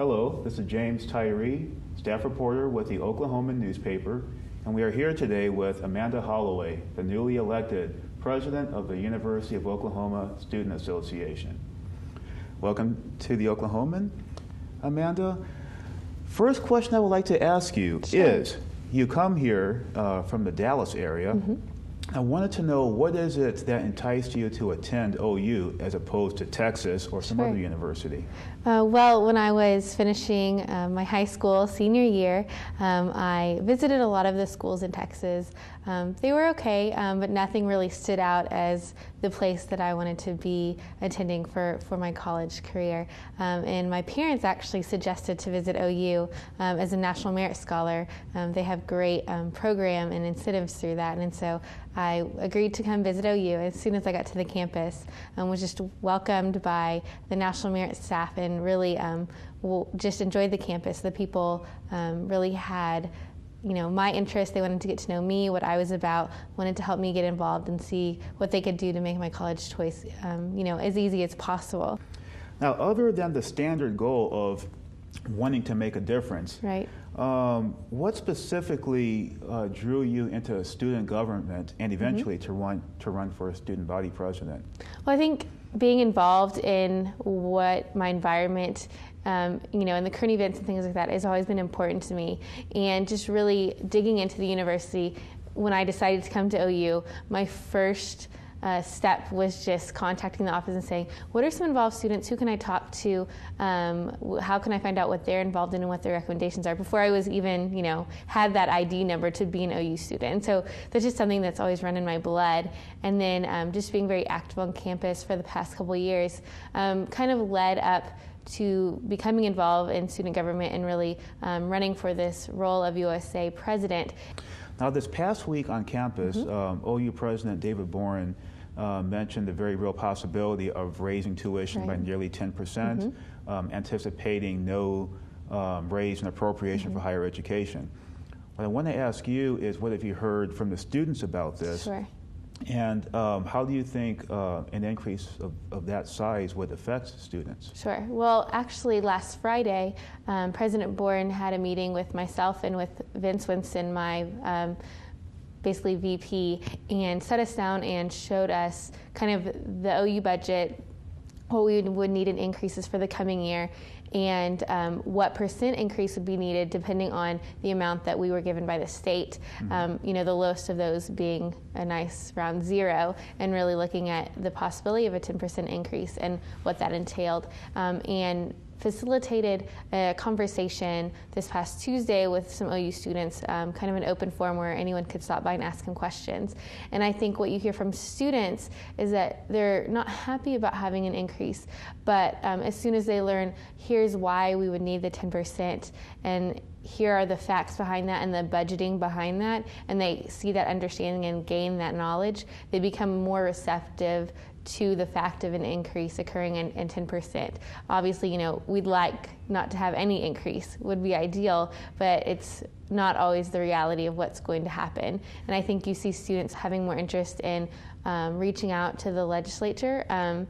Hello, this is James Tyree, staff reporter with the Oklahoman newspaper, and we are here today with Amanda Holloway, the newly elected president of the University of Oklahoma Student Association. Welcome to the Oklahoman. Amanda, first question I would like to ask you is, you come here from the Dallas area. I wanted to know, what is it that enticed you to attend OU as opposed to Texas or some other university? Well, when I was finishing my high school senior year, I visited a lot of the schools in Texas. They were okay, but nothing really stood out as the place that I wanted to be attending for my college career. And my parents actually suggested to visit OU as a National Merit Scholar. They have great program and incentives through that, and so I agreed to come visit OU. As soon as I got to the campus, was just welcomed by the National Merit staff and really just enjoyed the campus. The people really had my interest. They wanted to get to know me, what I was about, wanted to help me get involved and see what they could do to make my college choice, as easy as possible. Now, other than the standard goal of wanting to make a difference, right? What specifically drew you into student government and eventually to run for a student body president? Well, I think being involved in what my environment, and the current events and things like that has always been important to me. And just really digging into the university, when I decided to come to OU, my first step was just contacting the office and saying, what are some involved students? Who can I talk to? How can I find out what they're involved in and what their recommendations are before I was even, had that ID number to be an OU student. And so that's just something that's always run in my blood. And then just being very active on campus for the past couple of years kind of led up to becoming involved in student government and really running for this role of USA president. Now, this past week on campus, OU President David Boren mentioned the very real possibility of raising tuition by nearly 10%, anticipating no raise in appropriation for higher education. What I want to ask you is, what have you heard from the students about this? Sure. And how do you think an increase of that size would affect students? Sure. Well, actually, last Friday, President Boren had a meeting with myself and with Vince Winston, my basically VP, and set us down and showed us kind of the OU budget, what we would need in increases for the coming year, and what percent increase would be needed depending on the amount that we were given by the state. The lowest of those being a nice round zero, and really looking at the possibility of a 10% increase and what that entailed. And facilitated a conversation this past Tuesday with some OU students, kind of an open forum where anyone could stop by and ask them questions. And I think what you hear from students is that they're not happy about having an increase, but as soon as they learn, here's why we would need the 10%, and here are the facts behind that and the budgeting behind that, and they see that understanding and gain that knowledge, they become more receptive to the fact of an increase occurring in 10%. Obviously, we'd like not to have any increase, would be ideal, but it's not always the reality of what's going to happen. And I think you see students having more interest in reaching out to the legislature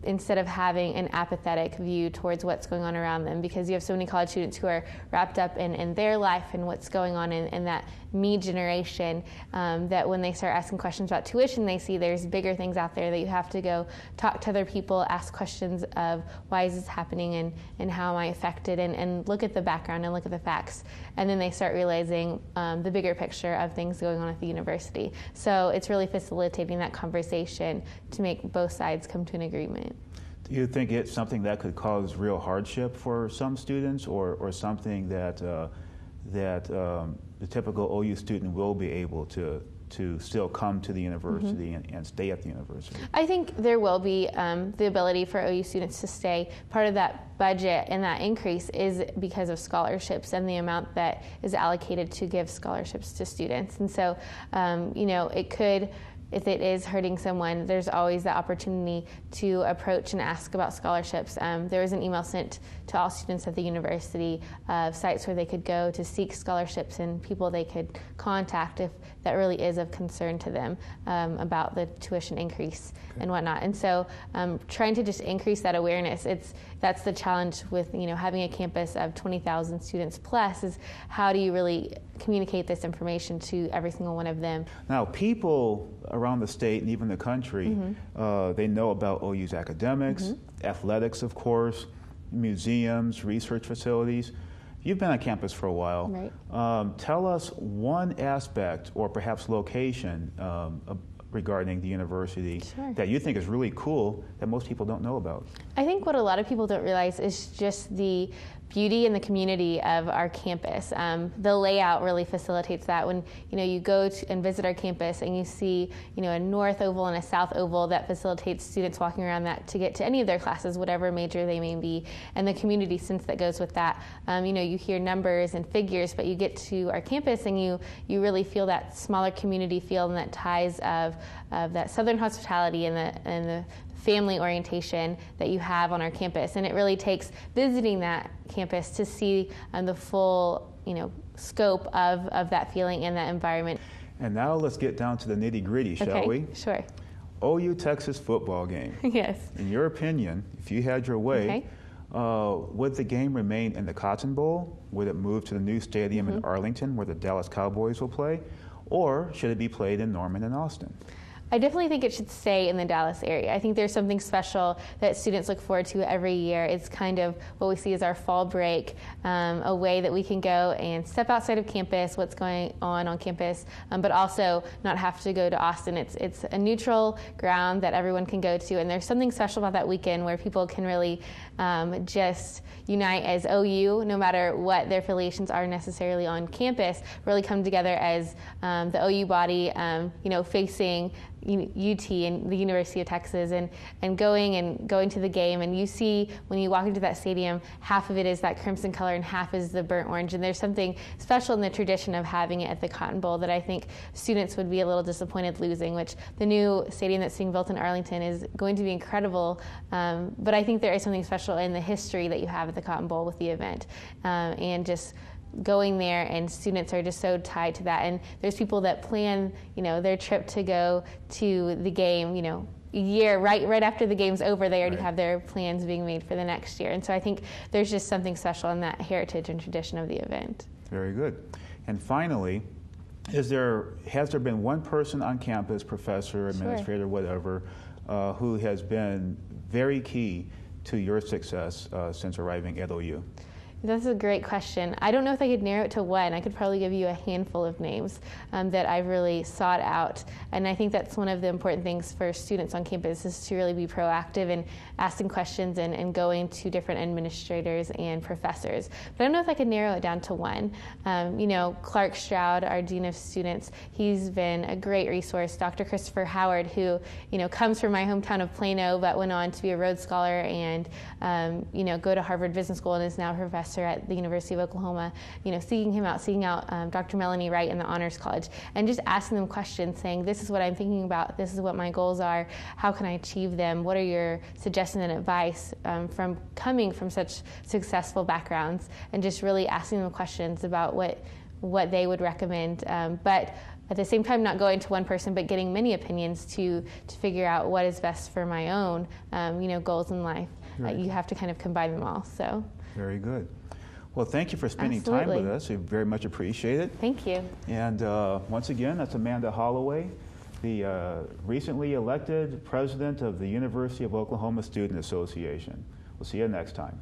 instead of having an apathetic view towards what's going on around them, because you have so many college students who are wrapped up in their life and what's going on in that me generation, that when they start asking questions about tuition, they see there's bigger things out there that you have to go talk to other people, ask questions of why is this happening and how am I affected, and look at the background and look at the facts. And then they start realizing the bigger picture of things going on at the university. So it's really facilitating that conversation to make both sides come to an agreement. Do you think it's something that could cause real hardship for some students, or something that the typical OU student will be able to still come to the university and stay at the university? I think there will be the ability for OU students to stay. Part of that budget and that increase is because of scholarships and the amount that is allocated to give scholarships to students. And so, it could if it is hurting someone, there's always the opportunity to approach and ask about scholarships. There was an email sent to all students at the university of sites where they could go to seek scholarships and people they could contact if that really is of concern to them about the tuition increase and whatnot. And so trying to just increase that awareness, that's the challenge with having a campus of 20,000 students plus, is how do you really communicate this information to every single one of them. Now, people around the state and even the country, they know about OU's academics, athletics, of course, museums, research facilities. You've been on campus for a while. Right. Tell us one aspect or perhaps location regarding the university that you think is really cool that most people don't know about. I think what a lot of people don't realize is just the beauty and the community of our campus. The layout really facilitates that. When you go and visit our campus and you see a north oval and a south oval, that facilitates students walking around that to get to any of their classes, whatever major they may be, and the community sense that goes with that. You hear numbers and figures, but you get to our campus and you really feel that smaller community feel and that ties of that Southern hospitality and the family orientation that you have on our campus. And it really takes visiting that campus to see the full scope of that feeling and that environment. And now let's get down to the nitty-gritty, shall we? Sure. OU Texas football game. Yes. In your opinion, if you had your way, would the game remain in the Cotton Bowl? Would it move to the new stadium in Arlington where the Dallas Cowboys will play? Or should it be played in Norman and Austin? I definitely think it should stay in the Dallas area. I think there's something special that students look forward to every year. It's kind of what we see as our fall break, a way that we can go and step outside of campus, what's going on campus, but also not have to go to Austin. It's a neutral ground that everyone can go to, and there's something special about that weekend where people can really just unite as OU, no matter what their affiliations are necessarily on campus, really come together as the OU body, facing UT and the University of Texas, and going to the game, and you see when you walk into that stadium, half of it is that crimson color and half is the burnt orange, and there's something special in the tradition of having it at the Cotton Bowl that I think students would be a little disappointed losing, which the new stadium that's being built in Arlington is going to be incredible, but I think there is something special in the history that you have at the Cotton Bowl with the event, and just going there, and students are just so tied to that. And there's people that plan, their trip to go to the game, a year right after the game's over. They already have their plans being made for the next year. And so I think there's just something special in that heritage and tradition of the event. Very good. And finally, has there been one person on campus, professor, administrator, whatever, who has been very key to your success since arriving at OU? That's a great question. I don't know if I could narrow it to one. I could probably give you a handful of names that I've really sought out. And I think that's one of the important things for students on campus, is to really be proactive and asking questions and going to different administrators and professors. But I don't know if I could narrow it down to one. Clark Stroud, our Dean of Students, he's been a great resource. Dr. Christopher Howard, who comes from my hometown of Plano, but went on to be a Rhodes Scholar and go to Harvard Business School and is now a professor at the University of Oklahoma, seeking out Dr. Melanie Wright in the Honors College, and just asking them questions, saying, this is what I'm thinking about, this is what my goals are, how can I achieve them, what are your suggestions and advice from coming from such successful backgrounds, and just really asking them questions about what they would recommend, but at the same time not going to one person but getting many opinions to figure out what is best for my own goals in life. Right. You have to kind of combine them all. So. Very good. Well, thank you for spending time with us. We very much appreciate it. Thank you. And once again, that's Amanda Holloway, the recently elected president of the University of Oklahoma Student Association. We'll see you next time.